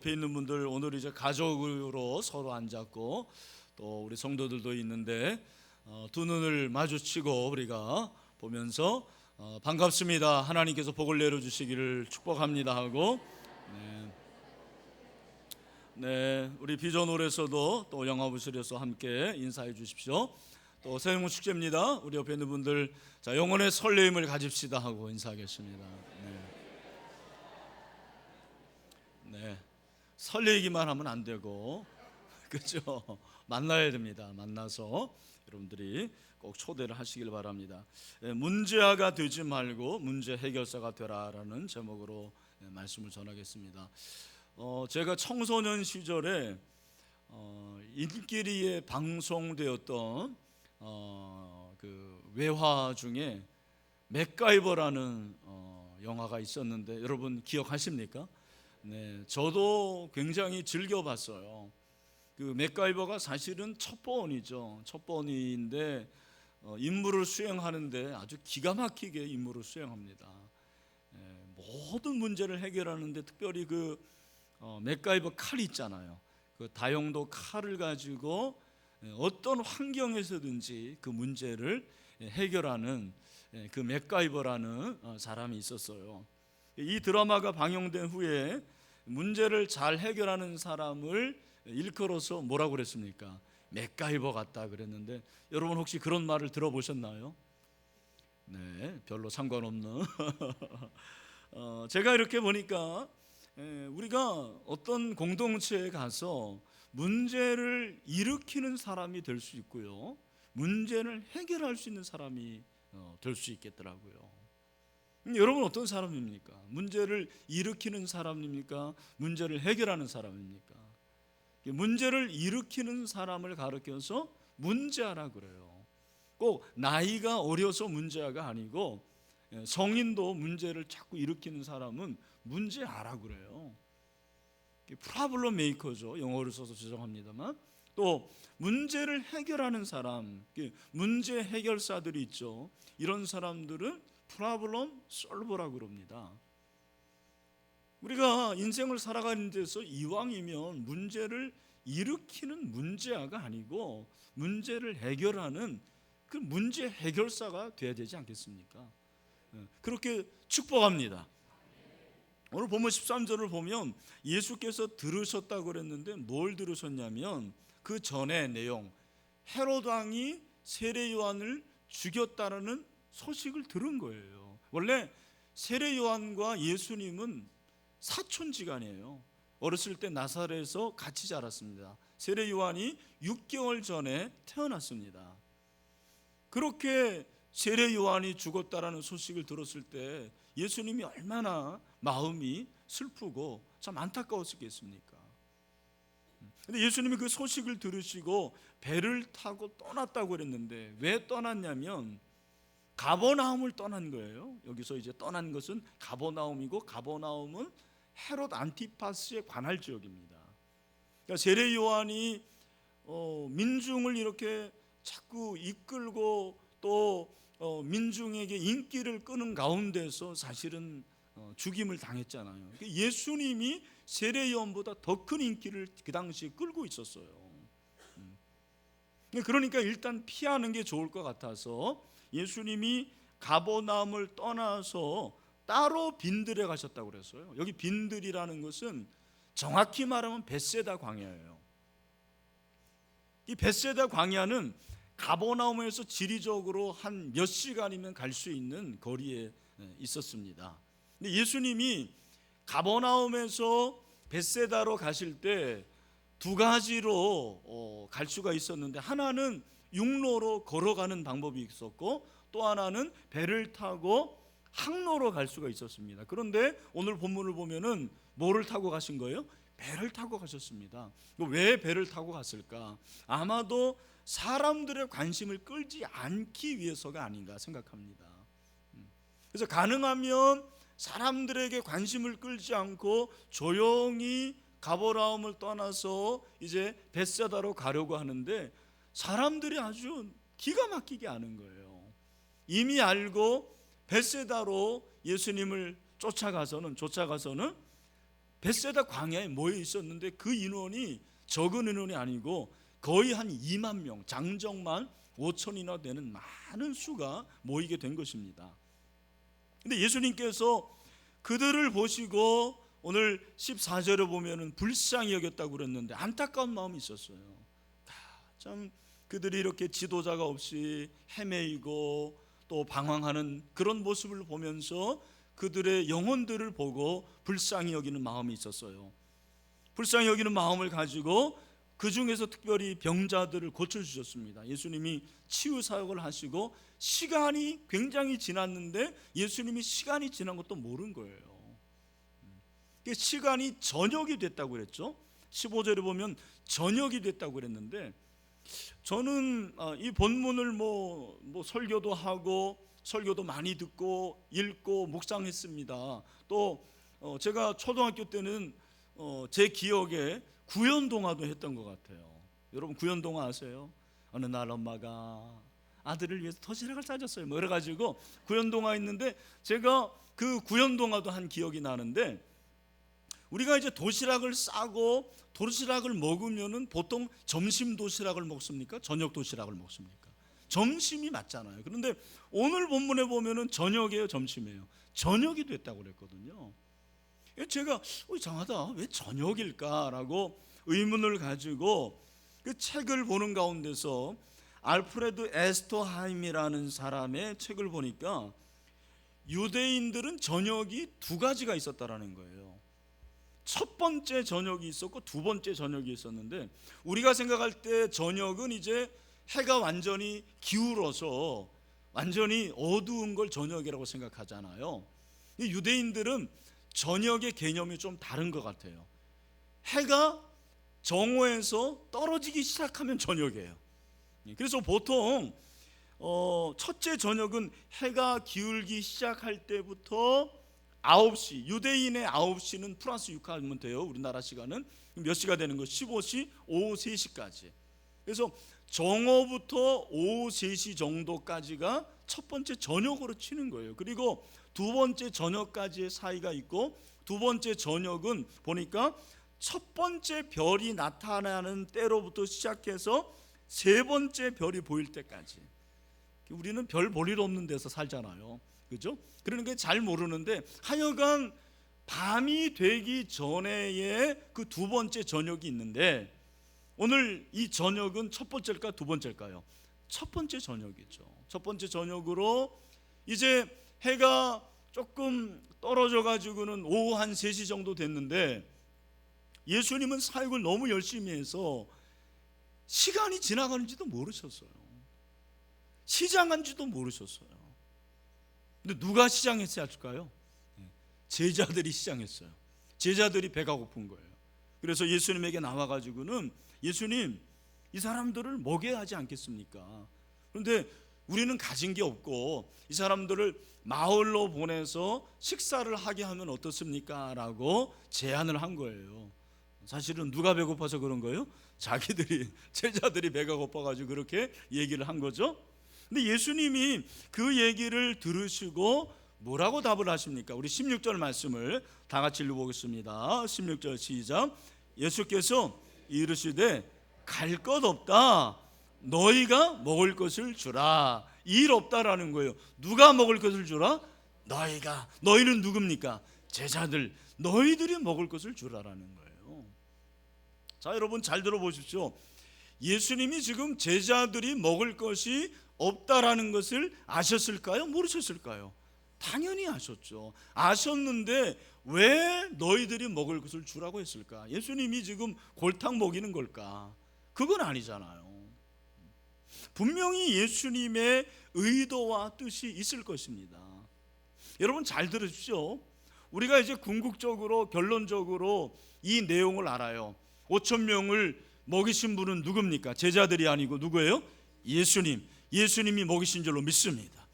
옆에 있는 분들 오늘 이제 가족으로 서로 앉았고 또 우리 성도들도 있는데 두 눈을 마주치고 우리가 보면서 반갑습니다, 하나님께서 복을 내려주시기를 축복합니다 하고 네, 우리 비전홀에서도 또 영화부실에서 함께 인사해 주십시오. 또 새해문 축제입니다. 우리 옆에 있는 분들 자, 영혼의 설레임을 가집시다 하고 인사하겠습니다. 네. 설레기만 하면 안 되고 그렇죠. 만나야 됩니다. 만나서 여러분들이 꼭 초대를 하시길 바랍니다. 문제아가 되지 말고 문제 해결사가 되라라는 제목으로 말씀을 전하겠습니다. 제가 청소년 시절에 인기리에 방송되었던 그 외화 중에 맥가이버라는 영화가 있었는데 여러분 기억하십니까? 네, 저도 굉장히 즐겨봤어요. 그 맥가이버가 사실은 첩보원이죠. 첩보원인데 임무를 수행하는데 아주 기가 막히게 임무를 수행합니다. 모든 문제를 해결하는데 특별히 그 맥가이버 칼이 있잖아요. 그 다용도 칼을 가지고 어떤 환경에서든지 그 문제를 해결하는 그 맥가이버라는 사람이 있었어요. 이 드라마가 방영된 후에 문제를 잘 해결하는 사람을 일컬어서 뭐라고 그랬습니까? 맥가이버 같다 그랬는데 여러분 혹시 그런 말을 들어보셨나요? 네, 별로 상관없는 제가 이렇게 보니까 우리가 어떤 공동체에 가서 문제를 일으키는 사람이 될 수 있고요, 문제를 해결할 수 있는 사람이 될 수 있겠더라고요. 여러분 어떤 사람입니까? 문제를 일으키는 사람입니까? 문제를 해결하는 사람입니까? 문제를 일으키는 사람을 가르쳐서 문제아라 그래요. 꼭 나이가 어려서 문제아가 아니고 성인도 문제를 자꾸 일으키는 사람은 문제아라 그래요. 프라블럼 메이커죠. 영어를 써서 죄송합니다만. 또 문제를 해결하는 사람, 문제 해결사들이 있죠. 이런 사람들은 프라블럼 솔버라고 그럽니다. 우리가 인생을 살아가는 데서 이왕이면 문제를 일으키는 문제아가 아니고 문제를 해결하는 그 문제 해결사가 돼야 되지 않겠습니까? 그렇게 축복합니다. 오늘 본문 13절을 보면 예수께서 들으셨다고 그랬는데 뭘 들으셨냐면 그 전의 내용, 헤롯 왕이 세례 요한을 죽였다라는 소식을 들은 거예요. 원래 세례 요한과 예수님은 사촌지간이에요. 어렸을 때 나사렛에서 같이 자랐습니다. 세례 요한이 6개월 전에 태어났습니다. 그렇게 세례 요한이 죽었다라는 소식을 들었을 때 예수님이 얼마나 마음이 슬프고 참 안타까웠겠습니까? 근데 예수님이 그 소식을 들으시고 배를 타고 떠났다고 그랬는데 왜 떠났냐면 가버나움을 떠난 거예요. 여기서 이제 떠난 것은 가버나움이고, 가버나움은 헤롯 안티파스의 관할 지역입니다. 그러니까 세례 요한이 민중을 이렇게 자꾸 이끌고 또 민중에게 인기를 끄는 가운데서 사실은 죽임을 당했잖아요. 예수님이 세례 요한보다 더 큰 인기를 그 당시에 끌고 있었어요. 그러니까 일단 피하는 게 좋을 것 같아서 예수님이 가버나움을 떠나서 따로 빈들에 가셨다고 그랬어요. 여기 빈들이라는 것은 정확히 말하면 벳세다 광야예요. 이 벳세다 광야는 가버나움에서 지리적으로 한 몇 시간이면 갈 수 있는 거리에 있었습니다. 근데 예수님이 가버나움에서 벳세다로 가실 때 두 가지로 갈 수가 있었는데, 하나는 육로로 걸어가는 방법이 있었고 또 하나는 배를 타고 항로로 갈 수가 있었습니다. 그런데 오늘 본문을 보면은 뭐를 타고 가신 거예요? 배를 타고 가셨습니다. 왜 배를 타고 갔을까? 아마도 사람들의 관심을 끌지 않기 위해서가 아닌가 생각합니다. 그래서 가능하면 사람들에게 관심을 끌지 않고 조용히 가버나움을 떠나서 이제 벳세다로 가려고 하는데 사람들이 아주 기가 막히게 아는 거예요. 이미 알고 벳세다로 예수님을 쫓아가서는 벳세다 광야에 모여 있었는데 그 인원이 적은 인원이 아니고 거의 한 2만 명, 장정만 5천이나 되는 많은 수가 모이게 된 것입니다. 근데 예수님께서 그들을 보시고 오늘 14절에 보면은 불쌍히 여겼다고 그랬는데 안타까운 마음이 있었어요. 참 그들이 이렇게 지도자가 없이 헤매이고 또 방황하는 그런 모습을 보면서 그들의 영혼들을 보고 불쌍히 여기는 마음이 있었어요. 불쌍히 여기는 마음을 가지고 그 중에서 특별히 병자들을 고쳐주셨습니다. 예수님이 치유 사역을 하시고 시간이 굉장히 지났는데 예수님이 시간이 지난 것도 모른 거예요. 시간이 저녁이 됐다고 그랬죠. 15절에 보면 저녁이 됐다고 그랬는데, 저는 이 본문을 뭐 설교도 하고 설교도 많이 듣고 읽고 묵상했습니다. 또 제가 초등학교 때는 제 기억에 구연동화도 했던 것 같아요. 여러분 구연동화 아세요? 어느 날 엄마가 아들을 위해서 도시락을 싸줬어요. 뭐 그래가지고 구연동화 있는데 제가 그 구연동화도 한 기억이 나는데, 우리가 이제 도시락을 싸고 도시락을 먹으면은 보통 점심 도시락을 먹습니까? 저녁 도시락을 먹습니까? 점심이 맞잖아요. 그런데 오늘 본문에 보면은 저녁이에요, 점심이에요? 저녁이 됐다고 그랬거든요. 제가 이상하다, 왜 저녁일까라고 의문을 가지고 그 책을 보는 가운데서 알프레드 에스터하임이라는 사람의 책을 보니까 유대인들은 저녁이 두 가지가 있었다라는 거예요. 첫 번째 저녁이 있었고 두 번째 저녁이 있었는데, 우리가 생각할 때 저녁은 이제 해가 완전히 기울어서 완전히 어두운 걸 저녁이라고 생각하잖아요. 유대인들은 저녁의 개념이 좀 다른 것 같아요. 해가 정오에서 떨어지기 시작하면 저녁이에요. 그래서 보통 첫째 저녁은 해가 기울기 시작할 때부터 9시, 유대인의 9시는 플러스 6 하면 돼요. 우리나라 시간은 몇 시가 되는 거? 15시, 오후 3시까지. 그래서 정오부터 오후 3시 정도까지가 첫 번째 저녁으로 치는 거예요. 그리고 두 번째 저녁까지의 사이가 있고, 두 번째 저녁은 보니까 첫 번째 별이 나타나는 때로부터 시작해서 세 번째 별이 보일 때까지. 우리는 별 볼 일 없는 데서 살잖아요, 그죠? 그러니까 잘 모르는데 하여간 밤이 되기 전에의 그 두 번째 저녁이 있는데, 오늘 이 저녁은 첫 번째일까 두 번째일까요? 첫 번째 저녁이죠. 첫 번째 저녁으로 이제 해가 조금 떨어져 가지고는 오후 한 3시 정도 됐는데, 예수님은 사역을 너무 열심히 해서 시간이 지나가는지도 모르셨어요. 시장한지도 모르셨어요. 근데 누가 시장했을까요? 제자들이 시장했어요. 제자들이 배가 고픈 거예요. 그래서 예수님에게 나와가지고는, 예수님, 이 사람들을 먹여야 하지 않겠습니까? 그런데 우리는 가진 게 없고 이 사람들을 마을로 보내서 식사를 하게 하면 어떻습니까? 라고 제안을 한 거예요. 사실은 누가 배고파서 그런 거예요? 제자들이 배가 고파가지고 그렇게 얘기를 한 거죠. 근데 예수님이 그 얘기를 들으시고 뭐라고 답을 하십니까? 우리 16절 말씀을 다 같이 읽어보겠습니다. 16절 시작. 예수께서 이르시되 갈 것 없다, 너희가 먹을 것을 주라. 일 없다라는 거예요. 누가 먹을 것을 주라? 너희가. 너희는 누굽니까? 제자들. 너희들이 먹을 것을 주라라는 거예요. 자, 여러분 잘 들어보십시오. 예수님이 지금 제자들이 먹을 것이 없다라는 것을 아셨을까요? 모르셨을까요? 당연히 아셨죠. 아셨는데 왜 너희들이 먹을 것을 주라고 했을까? 예수님이 지금 골탕 먹이는 걸까? 그건 아니잖아요. 분명히 예수님의 의도와 뜻이 있을 것입니다. 여러분 잘 들으십시오. 우리가 이제 궁극적으로 결론적으로 이 내용을 알아요. 5천 명을 먹이신 분은 누굽니까? 제자들이 아니고 누구예요? 예수님. 예수님이 먹이신 줄로 믿습니다.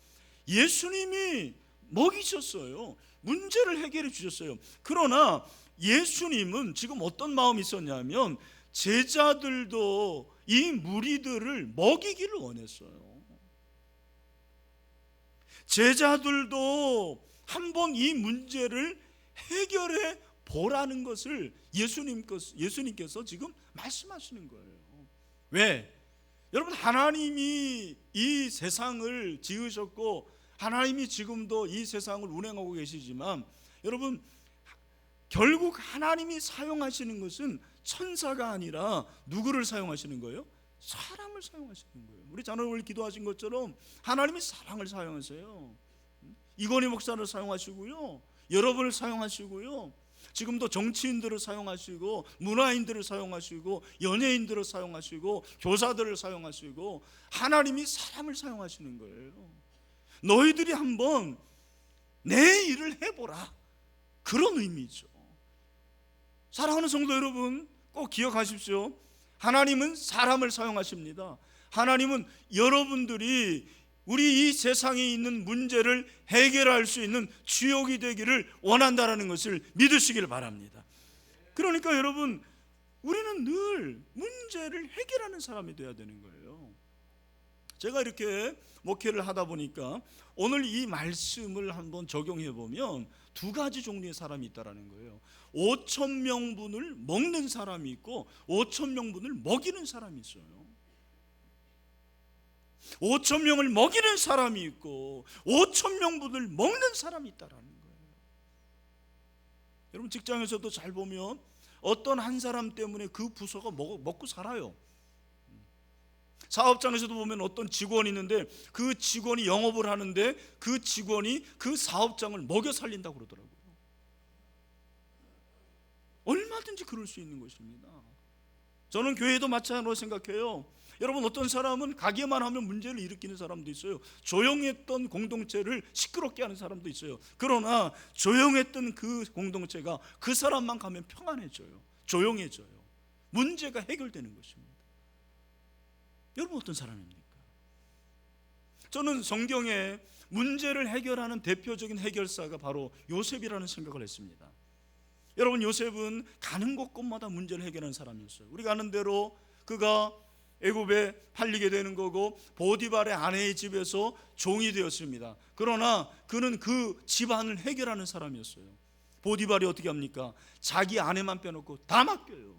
예수님이 먹이셨어요. 문제를 해결해 주셨어요. 그러나 예수님은 지금 어떤 마음이 있었냐면, 제자들도 이 무리들을 먹이기를 원했어요. 제자들도 한번 이 문제를 해결해 보라는 것을 예수님께서 지금 말씀하시는 거예요. 왜? 여러분, 하나님이 이 세상을 지으셨고 하나님이 지금도 이 세상을 운행하고 계시지만, 여러분, 결국 하나님이 사용하시는 것은 천사가 아니라 누구를 사용하시는 거예요? 사람을 사용하시는 거예요. 우리 자녀를 기도하신 것처럼 하나님이 사랑을 사용하세요. 이건희 목사를 사용하시고요, 여러분을 사용하시고요, 지금도 정치인들을 사용하시고 문화인들을 사용하시고 연예인들을 사용하시고 교사들을 사용하시고 하나님이 사람을 사용하시는 거예요. 너희들이 한번 내 일을 해보라, 그런 의미죠. 사랑하는 성도 여러분, 꼭 기억하십시오. 하나님은 사람을 사용하십니다. 하나님은 여러분들이 우리 이 세상에 있는 문제를 해결할 수 있는 주역이 되기를 원한다는 것을 믿으시길 바랍니다. 그러니까 여러분, 우리는 늘 문제를 해결하는 사람이 되어야 되는 거예요. 제가 이렇게 목회를 하다 보니까 오늘 이 말씀을 한번 적용해 보면 두 가지 종류의 사람이 있다는 거예요. 5천 명분을 먹는 사람이 있고 5천 명분을 먹이는 사람이 있어요. 5천 명을 먹이는 사람이 있고 5천 명분을 먹는 사람이 있다는 거예요. 여러분, 직장에서도 잘 보면 어떤 한 사람 때문에 그 부서가 먹고 살아요. 사업장에서도 보면 어떤 직원이 있는데 그 직원이 영업을 하는데 그 직원이 그 사업장을 먹여 살린다고 그러더라고요. 얼마든지 그럴 수 있는 것입니다. 저는 교회도 마찬가지로 생각해요. 여러분, 어떤 사람은 가게만 하면 문제를 일으키는 사람도 있어요. 조용했던 공동체를 시끄럽게 하는 사람도 있어요. 그러나 조용했던 그 공동체가 그 사람만 가면 평안해져요. 조용해져요. 문제가 해결되는 것입니다. 여러분, 어떤 사람입니까? 저는 성경에 문제를 해결하는 대표적인 해결사가 바로 요셉이라는 생각을 했습니다. 여러분, 요셉은 가는 곳곳마다 문제를 해결하는 사람이었어요. 우리가 아는 대로 그가 애굽에 팔리게 되는 거고 보디발의 아내의 집에서 종이 되었습니다. 그러나 그는 그 집안을 해결하는 사람이었어요. 보디발이 어떻게 합니까? 자기 아내만 빼놓고 다 맡겨요.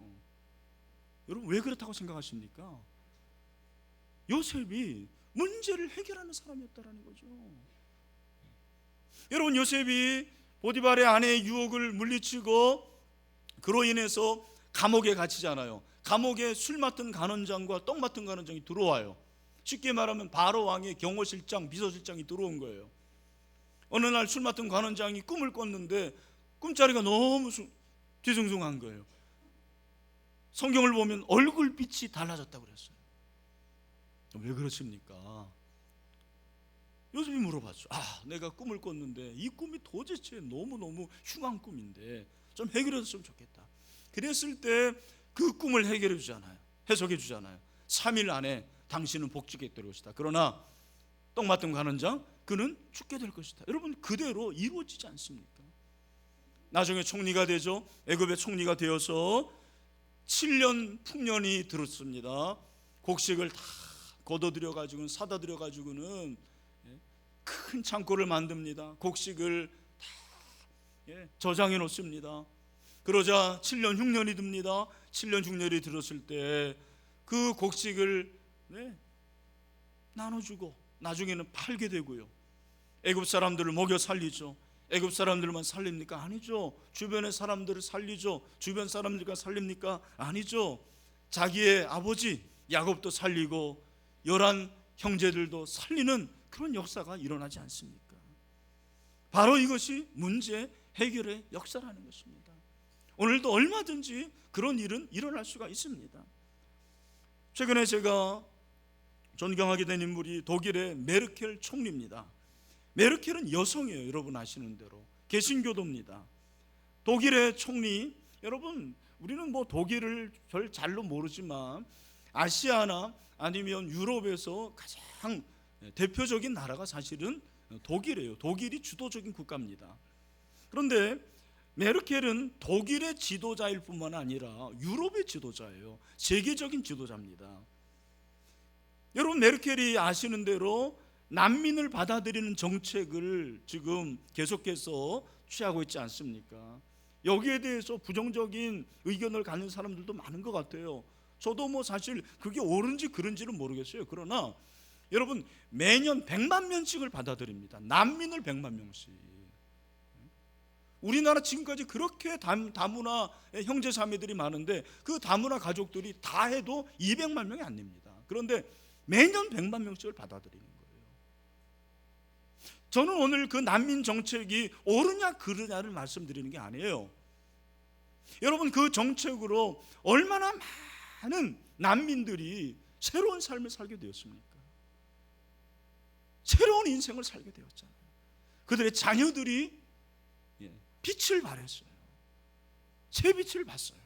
여러분, 왜 그렇다고 생각하십니까? 요셉이 문제를 해결하는 사람이었다는 거죠. 여러분, 요셉이 보디발의 아내의 유혹을 물리치고 그로 인해서 감옥에 갇히잖아요. 감옥에 술 맡은 간원장과 떡 맡은 간원장이 들어와요. 쉽게 말하면 바로 왕의 경호실장, 비서실장이 들어온 거예요. 어느 날 술 맡은 간원장이 꿈을 꿨는데 꿈자리가 너무 뒤숭숭한 거예요. 성경을 보면 얼굴빛이 달라졌다고 그랬어요. 왜 그러십니까? 요셉이 물어봤죠. 내가 꿈을 꿨는데 이 꿈이 도대체 너무너무 흉한 꿈인데 좀 해결해 줬으면 좋겠다. 그랬을 때 그 꿈을 해결해 주잖아요. 해석해 주잖아요. 3일 안에 당신은 복직에 될 것이다. 그러나 떡 맡은 간원장, 그는 죽게 될 것이다. 여러분, 그대로 이루어지지 않습니까? 나중에 총리가 되죠. 애굽의 총리가 되어서 7년 풍년이 들었습니다. 곡식을 다 걷어들여 가지고는, 사다 들여 가지고는 큰 창고를 만듭니다. 곡식을 다 저장해 놓습니다. 그러자 7년 흉년이 듭니다. 7년 흉년이 들었을 때 그 곡식을 나눠주고 나중에는 팔게 되고요. 애굽 사람들을 먹여 살리죠. 애굽 사람들만 살립니까? 아니죠. 주변의 사람들을 살리죠. 주변 사람들과 살립니까? 아니죠. 자기의 아버지 야곱도 살리고 11 형제들도 살리는 그런 역사가 일어나지 않습니까? 바로 이것이 문제 해결의 역사라는 것입니다. 오늘도 얼마든지 그런 일은 일어날 수가 있습니다. 최근에 제가 존경하게 된 인물이 독일의 메르켈 총리입니다. 메르켈은 여성이에요. 여러분 아시는 대로 개신교도입니다. 독일의 총리, 여러분 우리는 뭐 독일을 별 잘로 모르지만 아시아나 아니면 유럽에서 가장 대표적인 나라가 사실은 독일이에요. 독일이 주도적인 국가입니다. 그런데 메르켈은 독일의 지도자일 뿐만 아니라 유럽의 지도자예요. 세계적인 지도자입니다. 여러분, 메르켈이 아시는 대로 난민을 받아들이는 정책을 지금 계속해서 취하고 있지 않습니까? 여기에 대해서 부정적인 의견을 갖는 사람들도 많은 것 같아요. 저도 뭐 사실 그게 옳은지 그른지는 모르겠어요. 그러나 여러분, 매년 100만 명씩을 받아들입니다. 난민을 100만 명씩. 우리나라 지금까지 그렇게 다문화 형제 자매들이 많은데 그 다문화 가족들이 다 해도 200만 명이 안 됩니다. 그런데 매년 100만 명씩을 받아들이는 거예요. 저는 오늘 그 난민 정책이 옳으냐 그르냐를 말씀드리는 게 아니에요. 여러분, 그 정책으로 얼마나 많은 난민들이 새로운 삶을 살게 되었습니까? 새로운 인생을 살게 되었잖아요. 그들의 자녀들이 빛을 발했어요. 새 빛을 봤어요.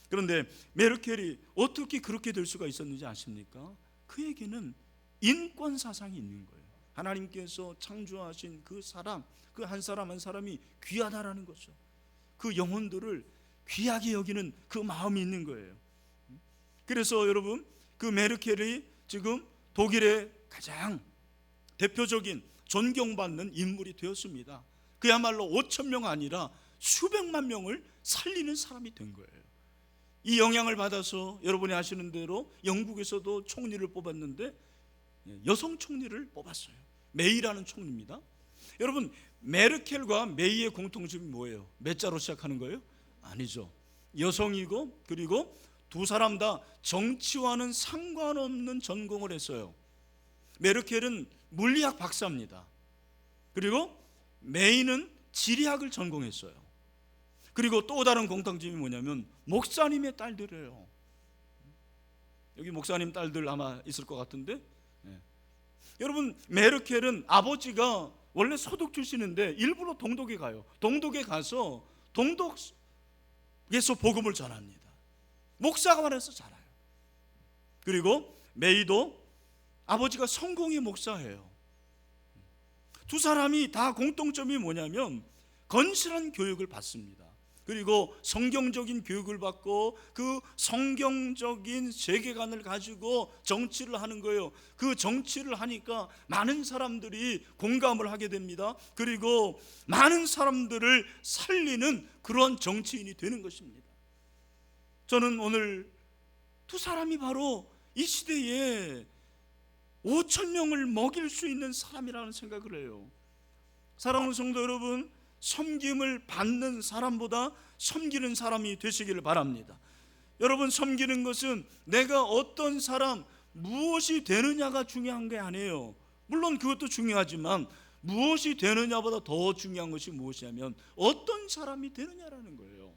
그런데 메르켈이 어떻게 그렇게 될 수가 있었는지 아십니까? 그에게는 인권 사상이 있는 거예요. 하나님께서 창조하신 그 사람, 그 한 사람 한 사람이 귀하다라는 거죠. 그 영혼들을 귀하게 여기는 그 마음이 있는 거예요. 그래서 여러분, 그 메르켈이 지금 독일의 가장 대표적인 존경받는 인물이 되었습니다. 그야말로 5천 명 아니라 수백만 명을 살리는 사람이 된 거예요. 이 영향을 받아서 여러분이 아시는 대로 영국에서도 총리를 뽑았는데 여성 총리를 뽑았어요. 메이라는 총리입니다. 여러분, 메르켈과 메이의 공통점이 뭐예요? 몇 자로 시작하는 거예요? 아니죠. 여성이고, 그리고 두 사람 다 정치와는 상관없는 전공을 했어요. 메르켈은 물리학 박사입니다. 그리고 메이는 지리학을 전공했어요. 그리고 또 다른 공통점이 뭐냐면 목사님의 딸들이에요. 여기 목사님 딸들 아마 있을 것 같은데, 여러분, 메르켈은 아버지가 원래 소독 출신인데 일부러 동독에 가요. 동독에 가서 동독에서 복음을 전합니다. 목사관에서 자라요. 그리고 메이도 아버지가 성공의 목사예요. 두 사람이 다 공통점이 뭐냐면 건실한 교육을 받습니다. 그리고 성경적인 교육을 받고 그 성경적인 세계관을 가지고 정치를 하는 거예요. 그 정치를 하니까 많은 사람들이 공감을 하게 됩니다. 그리고 많은 사람들을 살리는 그런 정치인이 되는 것입니다. 저는 오늘 두 사람이 바로 이 시대에 5천 명을 먹일 수 있는 사람이라는 생각을 해요. 사랑하는 성도 여러분, 섬김을 받는 사람보다 섬기는 사람이 되시기를 바랍니다. 여러분, 섬기는 것은 내가 어떤 사람, 무엇이 되느냐가 중요한 게 아니에요. 물론 그것도 중요하지만 무엇이 되느냐보다 더 중요한 것이 무엇이냐면 어떤 사람이 되느냐라는 거예요.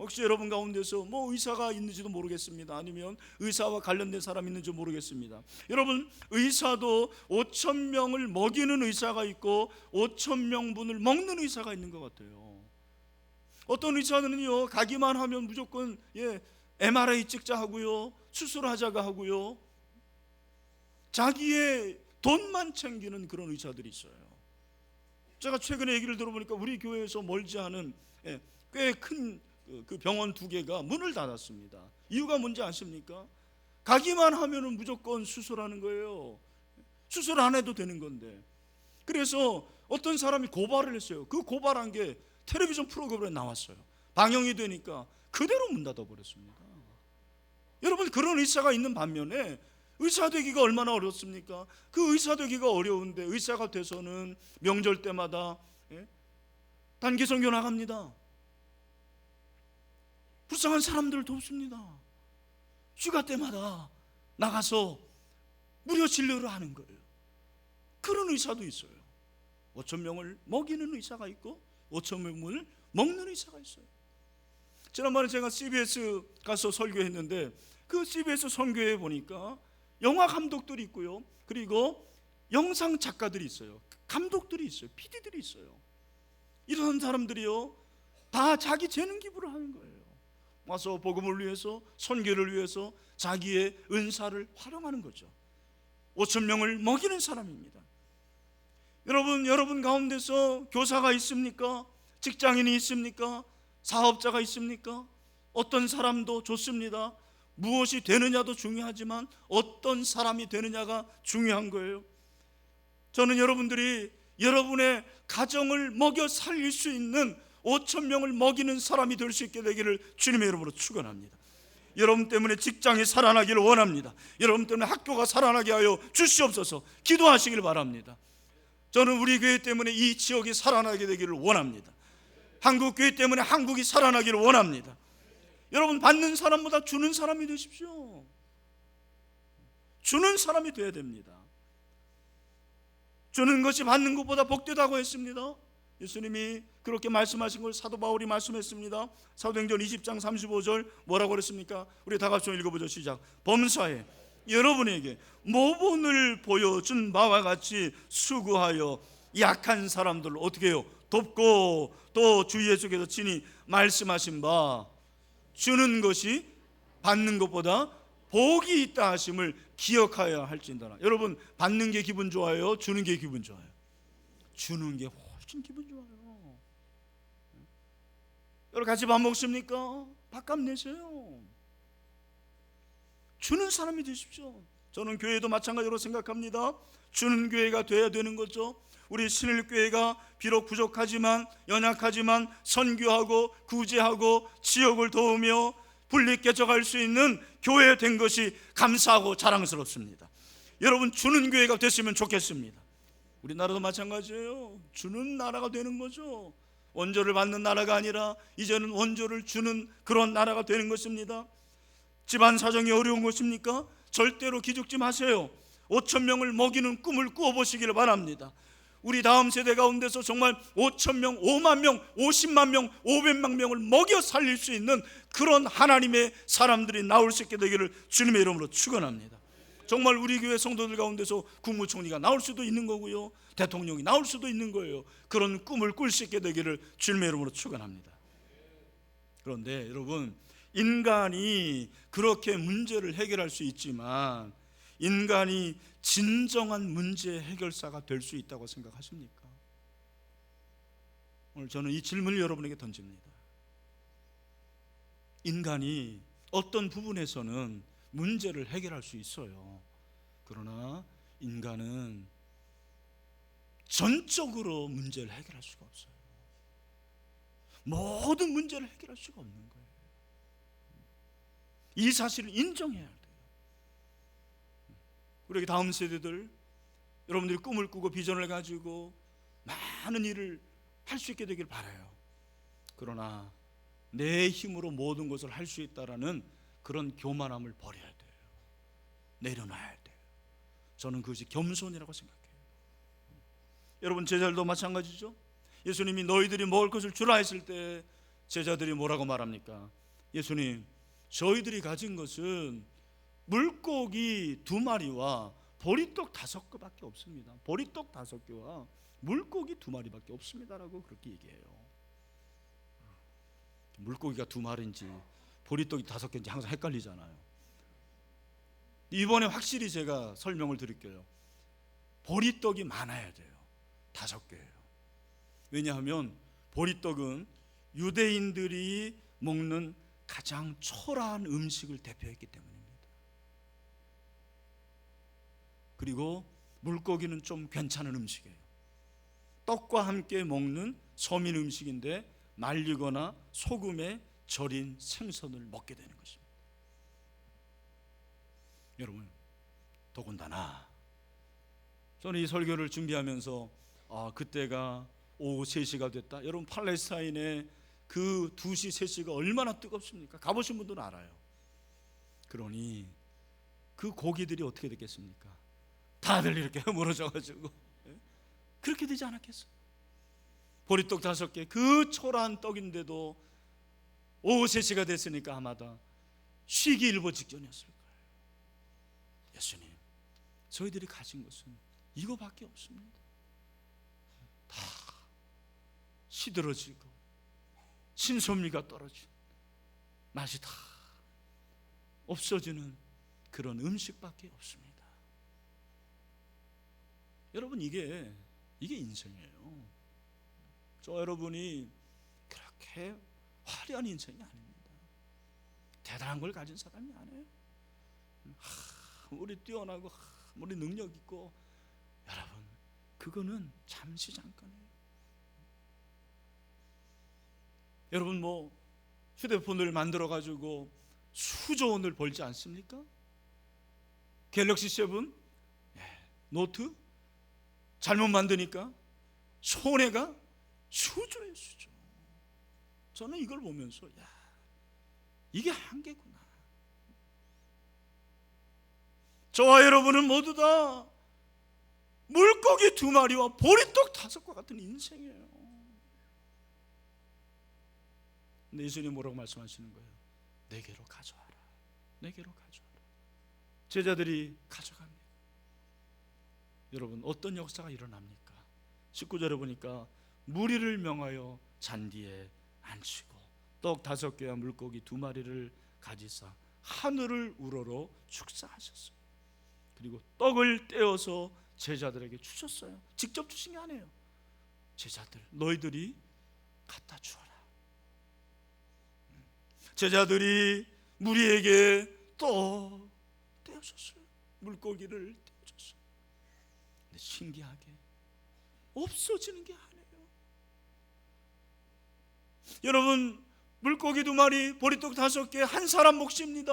혹시 여러분 가운데서 뭐 의사가 있는지도 모르겠습니다. 아니면 의사와 관련된 사람이 있는지 모르겠습니다. 여러분, 의사도 5천 명을 먹이는 의사가 있고 5천 명분을 먹는 의사가 있는 것 같아요. 어떤 의사는요, 가기만 하면 무조건 MRI 찍자 하고요, 수술하자가 하고요, 자기의 돈만 챙기는 그런 의사들이 있어요. 제가 최근에 얘기를 들어보니까 우리 교회에서 멀지 않은 꽤 큰 그 병원 2개가 문을 닫았습니다. 이유가 뭔지 아십니까? 가기만 하면은 무조건 수술하는 거예요. 수술 안 해도 되는 건데. 그래서 어떤 사람이 고발을 했어요. 그 고발한 게 텔레비전 프로그램에 나왔어요. 방영이 되니까 그대로 문 닫아버렸습니다. 여러분, 그런 의사가 있는 반면에 의사 되기가 얼마나 어렵습니까? 그 의사 되기가 어려운데 의사가 돼서는 명절 때마다 단기 선교 나갑니다. 불쌍한 사람들을 돕습니다. 휴가 때마다 나가서 무료 진료를 하는 거예요. 그런 의사도 있어요. 5천 명을 먹이는 의사가 있고 5천 명을 먹는 의사가 있어요. 지난번에 제가 CBS 가서 설교했는데 그 CBS 선교회 보니까 영화 감독들이 있고요, 그리고 영상 작가들이 있어요, 감독들이 있어요, PD들이 있어요. 이런 사람들이요 다 자기 재능 기부를 하는 거예요. 와서 복음을 위해서, 선교를 위해서 자기의 은사를 활용하는 거죠. 5천 명을 먹이는 사람입니다. 여러분 가운데서 교사가 있습니까? 직장인이 있습니까? 사업자가 있습니까? 어떤 사람도 좋습니다. 무엇이 되느냐도 중요하지만 어떤 사람이 되느냐가 중요한 거예요. 저는 여러분들이 여러분의 가정을 먹여 살릴 수 있는 5천 명을 먹이는 사람이 될 수 있게 되기를 주님의 이름으로 축원합니다. 여러분 때문에 직장이 살아나기를 원합니다. 여러분 때문에 학교가 살아나게 하여 주시옵소서. 기도하시길 바랍니다. 저는 우리 교회 때문에 이 지역이 살아나게 되기를 원합니다. 한국 교회 때문에 한국이 살아나기를 원합니다. 여러분, 받는 사람보다 주는 사람이 되십시오. 주는 사람이 되어야 됩니다. 주는 것이 받는 것보다 복되다고 했습니다. 예수님이 그렇게 말씀하신 걸 사도 바울이 말씀했습니다. 사도행전 20장 35절 뭐라고 그랬습니까? 우리 다 같이 좀 읽어보죠. 시작. 범사에 여러분에게 모본을 보여준 바와 같이 수고하여 약한 사람들을 어떻게 해요? 돕고, 또 주 예수께서 친히 말씀하신 바 주는 것이 받는 것보다 복이 있다 하심을 기억하여야 할진다라. 여러분, 받는 게 기분 좋아요? 주는 게 기분 좋아요? 주는 게 훨씬 기분 좋아요. 여러분, 같이 밥 먹습니까? 밥값 내세요. 주는 사람이 되십시오. 저는 교회도 마찬가지로 생각합니다. 주는 교회가 돼야 되는 거죠. 우리 신일교회가 비록 부족하지만, 연약하지만 선교하고 구제하고 지역을 도우며 분리 개척할 수 있는 교회 된 것이 감사하고 자랑스럽습니다. 여러분, 주는 교회가 됐으면 좋겠습니다. 우리나라도 마찬가지예요. 주는 나라가 되는 거죠. 원조를 받는 나라가 아니라 이제는 원조를 주는 그런 나라가 되는 것입니다. 집안 사정이 어려운 것입니까? 절대로 기죽지 마세요. 5천 명을 먹이는 꿈을 꾸어보시기를 바랍니다. 우리 다음 세대 가운데서 정말 5천 명, 5만 명, 50만 명, 500만 명을 먹여 살릴 수 있는 그런 하나님의 사람들이 나올 수 있게 되기를 주님의 이름으로 축원합니다. 정말 우리 교회 성도들 가운데서 국무총리가 나올 수도 있는 거고요, 대통령이 나올 수도 있는 거예요. 그런 꿈을 꿀 수 있게 되기를 주님의 이름으로 축원합니다. 그런데 여러분, 인간이 그렇게 문제를 해결할 수 있지만 인간이 진정한 문제 해결사가 될 수 있다고 생각하십니까? 오늘 저는 이 질문을 여러분에게 던집니다. 인간이 어떤 부분에서는 문제를 해결할 수 있어요. 그러나 인간은 전적으로 문제를 해결할 수가 없어요. 모든 문제를 해결할 수가 없는 거예요. 이 사실을 인정해야 돼요. 우리 다음 세대들, 여러분들이 꿈을 꾸고 비전을 가지고 많은 일을 할 수 있게 되길 바라요. 그러나 내 힘으로 모든 것을 할 수 있다라는 그런 교만함을 버려야 돼요. 내려놔야 돼요. 저는 그것이 겸손이라고 생각해요. 여러분, 제자들도 마찬가지죠. 예수님이 너희들이 먹을 것을 주라 했을 때 제자들이 뭐라고 말합니까? 예수님, 저희들이 가진 것은 물고기 2마리와 보리떡 5개밖에 없습니다. 보리떡 5개와 물고기 2마리밖에 없습니다라고 그렇게 얘기해요. 물고기가 2마리인지 보리떡이 5개인지 항상 헷갈리잖아요. 이번에 확실히 제가 설명을 드릴게요. 보리떡이 많아야 돼요. 5개예요. 왜냐하면 보리떡은 유대인들이 먹는 가장 초라한 음식을 대표했기 때문입니다. 그리고 물고기는 좀 괜찮은 음식이에요. 떡과 함께 먹는 서민 음식인데 말리거나 소금에 절인 생선을 먹게 되는 것입니다. 여러분, 더군다나 저는 이 설교를 준비하면서 그때가 오후 3시가 됐다. 여러분, 팔레스타인의 그 2시, 3시가 얼마나 뜨겁습니까? 가보신 분들은 알아요. 그러니 그 고기들이 어떻게 됐겠습니까? 다들 이렇게 무너져가지고 그렇게 되지 않았겠어요? 보리떡 5개, 그 초라한 떡인데도 오후 3시가 됐으니까 아마도 쉬기 일보 직전이었을 거예요. 예수님, 저희들이 가진 것은 이거밖에 없습니다. 다 시들어지고 신선미가 떨어진, 맛이 다 없어지는 그런 음식밖에 없습니다. 여러분, 이게 인생이에요. 저 여러분이 그렇게 화려한 인생이 아닙니다. 대단한 걸 가진 사람이 아니에요. 우리 뛰어나고 우리 능력 있고, 여러분, 그거는 잠시 잠깐이에요. 여러분 휴대폰을 만들어 가지고 수조 원을 벌지 않습니까? 갤럭시 7 노트 잘못 만드니까 손해가 수조예요, 수조. 저는 이걸 보면서 이게 한계구나. 저와 여러분은 모두 다 물고기 2마리와 보리떡 5과 같은 인생이에요. 근데 예수님 뭐라고 말씀하시는 거예요? 내게로 가져와라. 내게로 가져와라. 제자들이 가져갑니다. 여러분, 어떤 역사가 일어납니까? 19절에 보니까 무리를 명하여 잔디에 앉히고 떡 5개와 물고기 2마리를 가지사 하늘을 우러러 축사하셨어요. 그리고 떡을 떼어서 제자들에게 주셨어요. 직접 주신 게 아니에요. 제자들, 너희들이 갖다 주어라. 제자들이 무리에게 떡 떼어줬어요. 물고기를 떼어줬어요. 근데 신기하게 없어지는 게 아니에요. 여러분, 물고기 2마리, 보리떡 5개, 한 사람 몫입니다.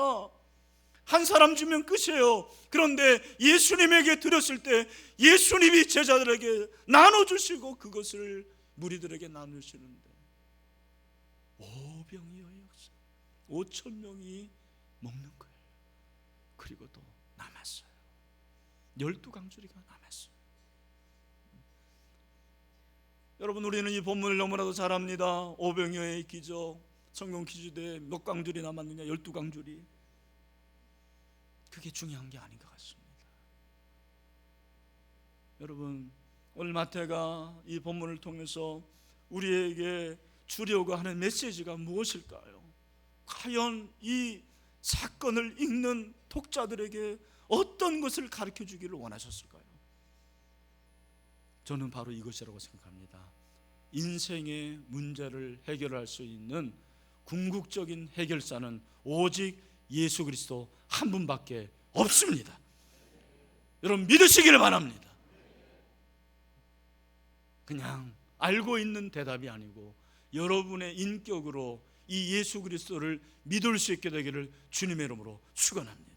한 사람 주면 끝이에요. 그런데 예수님에게 드렸을 때 예수님이 제자들에게 나눠주시고 그것을 무리들에게 나누시는데 오병이어의 역사, 5,000명이 먹는 거예요. 그리고 또 남았어요. 12강줄이가 남았어요. 여러분, 우리는 이 본문을 너무나도 잘 압니다. 오병이어의 기적, 성경 기준에 몇 강줄이 남았느냐? 12강줄이. 그게 중요한 게 아닌 것 같습니다. 여러분, 오늘 마태가 이 본문을 통해서 우리에게 주려고 하는 메시지가 무엇일까요? 과연 이 사건을 읽는 독자들에게 어떤 것을 가르쳐 주기를 원하셨을까요? 저는 바로 이것이라고 생각합니다. 인생의 문제를 해결할 수 있는 궁극적인 해결사는 오직 예수 그리스도 한 분밖에 없습니다. 여러분, 믿으시기를 바랍니다. 그냥 알고 있는 대답이 아니고 여러분의 인격으로 이 예수 그리스도를 믿을 수 있게 되기를 주님의 이름으로 축원합니다.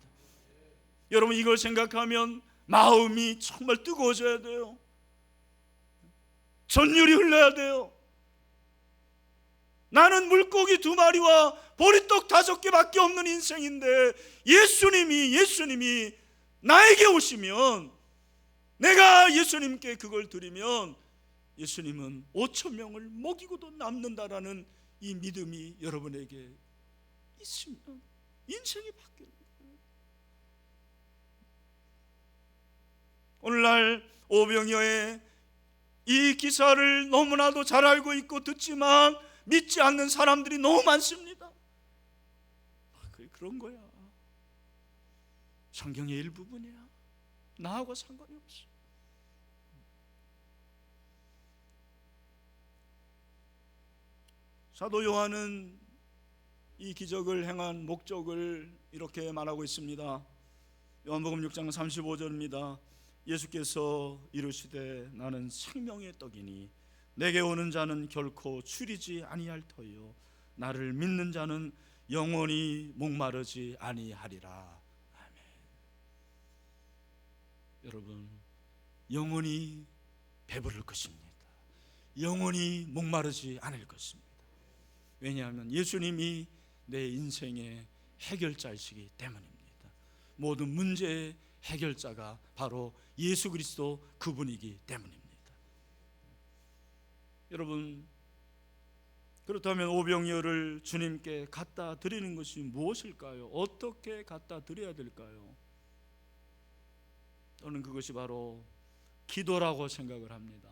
여러분, 이걸 생각하면 마음이 정말 뜨거워져야 돼요. 전율이 흘러야 돼요. 나는 물고기 2마리와 보리떡 5개밖에 없는 인생인데 예수님이 나에게 오시면, 내가 예수님께 그걸 드리면 예수님은 5,000명을 먹이고도 남는다라는 이 믿음이 여러분에게 있으면 인생이 바뀌는 거예요. 오늘날 오병이어의 이 기사를 너무나도 잘 알고 있고 듣지만 믿지 않는 사람들이 너무 많습니다. 그런 거야. 성경의 일부분이야. 나하고 상관이 없어. 사도 요한은 이 기적을 행한 목적을 이렇게 말하고 있습니다. 요한복음 6장 35절입니다. 예수께서 이르시되 나는 생명의 떡이니 내게 오는 자는 결코 줄이지 아니할 터이요 나를 믿는 자는 영원히 목마르지 아니하리라. 아멘. 여러분, 영원히 배부를 것입니다. 영원히 목마르지 않을 것입니다. 왜냐하면 예수님이 내 인생의 해결자이시기 때문입니다. 모든 문제의 해결자가 바로 예수 그리스도 그분이기 때문입니다. 여러분, 그렇다면 오병이어를 주님께 갖다 드리는 것이 무엇일까요? 어떻게 갖다 드려야 될까요? 저는 그것이 바로 기도라고 생각을 합니다.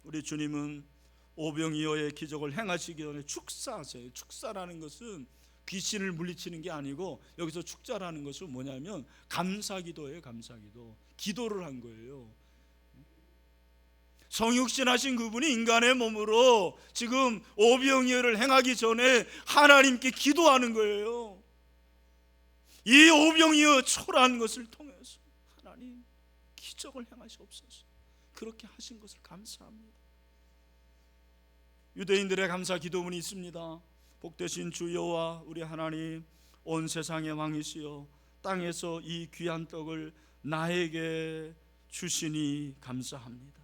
우리 주님은 오병이어의 기적을 행하시기 전에 축사하세요. 축사라는 것은 귀신을 물리치는 게 아니고, 여기서 축자라는 것은 뭐냐면 감사기도예요. 감사기도. 기도를 한 거예요. 성육신하신 그분이 인간의 몸으로 지금 오병이어를 행하기 전에 하나님께 기도하는 거예요. 이 오병이어 초라한 것을 통해서 하나님 기적을 행하시옵소서. 그렇게 하신 것을 감사합니다. 유대인들의 감사 기도문이 있습니다. 복되신 주 여호와 우리 하나님, 온 세상의 왕이시여 땅에서 이 귀한 떡을 나에게 주시니 감사합니다.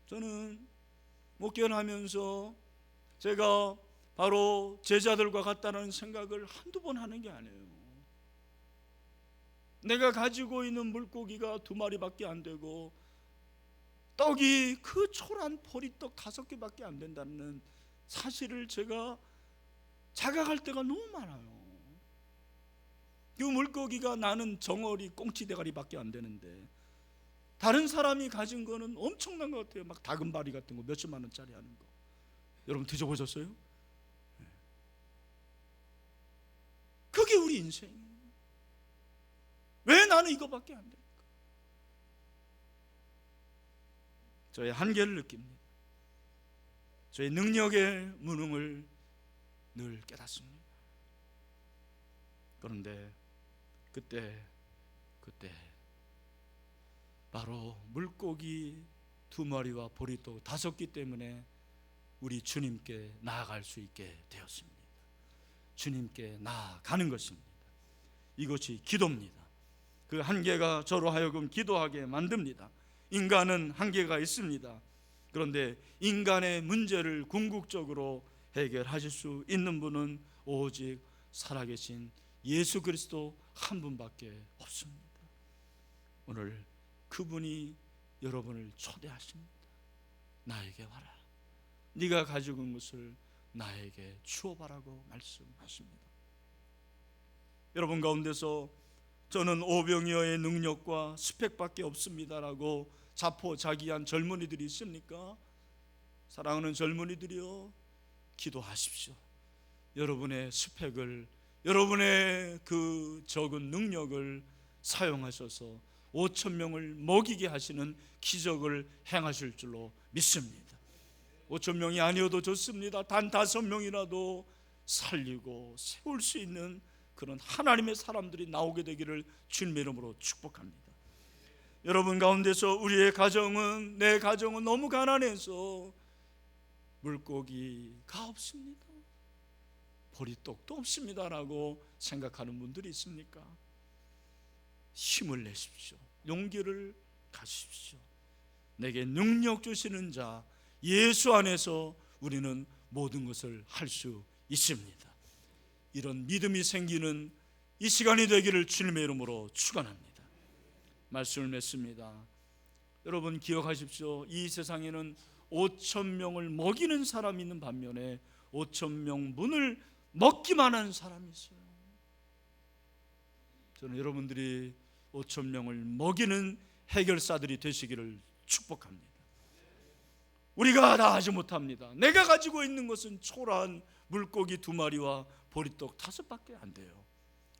저는 목견하면서 제가 바로 제자들과 같다는 생각을 한두 번 하는 게 아니에요. 내가 가지고 있는 물고기가 2마리밖에 안 되고 떡이 그 초란 보리떡 5개밖에 안 된다는 사실을 제가 자각할 때가 너무 많아요. 그 물고기가 나는 정어리 꽁치대가리밖에 안 되는데 다른 사람이 가진 거는 엄청난 것 같아요. 막 다금바리 같은 거 몇십만 원짜리 하는 거. 여러분 드셔보셨어요? 그게 우리 인생이에요. 왜 나는 이거밖에 안 될까? 저의 한계를 느낍니다. 저의 능력의 무능을 늘 깨닫습니다. 그런데 그때 바로 물고기 2마리와 보리떡 5개 때문에 우리 주님께 나아갈 수 있게 되었습니다. 주님께 나아가는 것입니다. 이것이 기도입니다. 그 한계가 저로 하여금 기도하게 만듭니다. 인간은 한계가 있습니다. 그런데 인간의 문제를 궁극적으로 해결하실 수 있는 분은 오직 살아계신 예수 그리스도 한 분밖에 없습니다. 오늘 그분이 여러분을 초대하십니다. 나에게 와라. 네가 가지고 있는 것을 나에게 주어바라고 말씀하십니다. 여러분 가운데서 저는 오병이어의 능력과 스펙밖에 없습니다라고 자포자기한 젊은이들이 있습니까? 사랑하는 젊은이들이요, 기도하십시오. 여러분의 스펙을, 여러분의 그 적은 능력을 사용하셔서 5,000명을 먹이게 하시는 기적을 행하실 줄로 믿습니다. 5,000명이 아니어도 좋습니다. 단 5명이라도 살리고 세울 수 있는 그런 하나님의 사람들이 나오게 되기를 주님의 이름으로 축복합니다. 여러분 가운데서 우리의 가정은, 내 가정은 너무 가난해서 물고기가 없습니다, 보리떡도 없습니다라고 생각하는 분들이 있습니까? 힘을 내십시오. 용기를 가십시오. 내게 능력 주시는 자 예수 안에서 우리는 모든 것을 할 수 있습니다. 이런 믿음이 생기는 이 시간이 되기를 주님의 이름으로 축원합니다. 말씀을 맺습니다. 여러분 기억하십시오. 이 세상에는 5,000명을 먹이는 사람이 있는 반면에 5,000명 분을 먹기만 하는 사람이 있어요. 저는 여러분들이 5,000명을 먹이는 해결사들이 되시기를 축복합니다. 우리가 다 하지 못합니다. 내가 가지고 있는 것은 초라한 물고기 2마리와 보리떡 5밖에 안 돼요.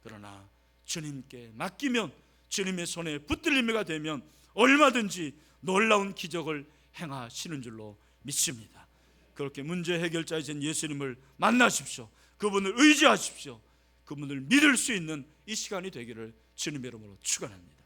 그러나 주님께 맡기면, 주님의 손에 붙들림이가 되면 얼마든지 놀라운 기적을 행하시는 줄로 믿습니다. 그렇게 문제 해결자이신 예수님을 만나십시오. 그분을 의지하십시오. 그분을 믿을 수 있는 이 시간이 되기를 주님의 이름으로 축원합니다.